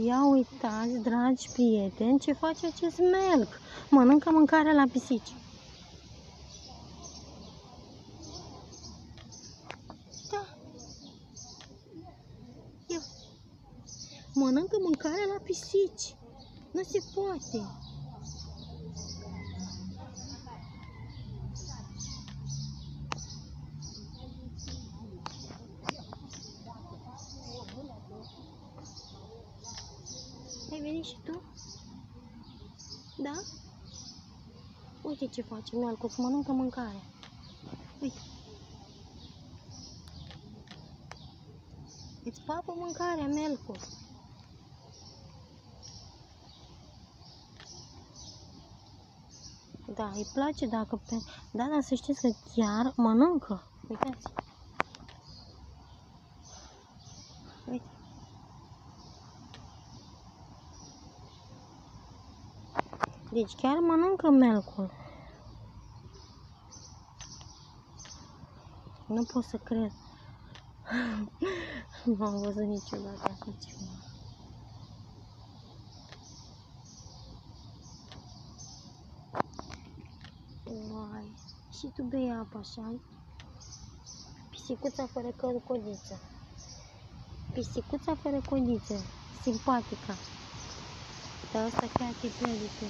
Ia uitați, dragi prieteni, ce face acest melc. Mănâncă mâncarea la pisici. Da. Ia. Mănâncă mâncarea la pisici. Nu se poate. Ai venit și tu? Da? Uite ce face melcul, îți mănâncă mâncare. Uite. Îți papă mâncarea, melcul. Da, îi place dacă... Da, dar să știți că chiar mănâncă. Uitați. Uite. Deci chiar mănâncă melcul. Nu pot să cred. Nu am văzut niciodată așa ceva. Uai, și tu bei apă așa? Pisicuța fără codiță. Pisicuța fără codiță. Simpatică. Dar asta chiar te plădică.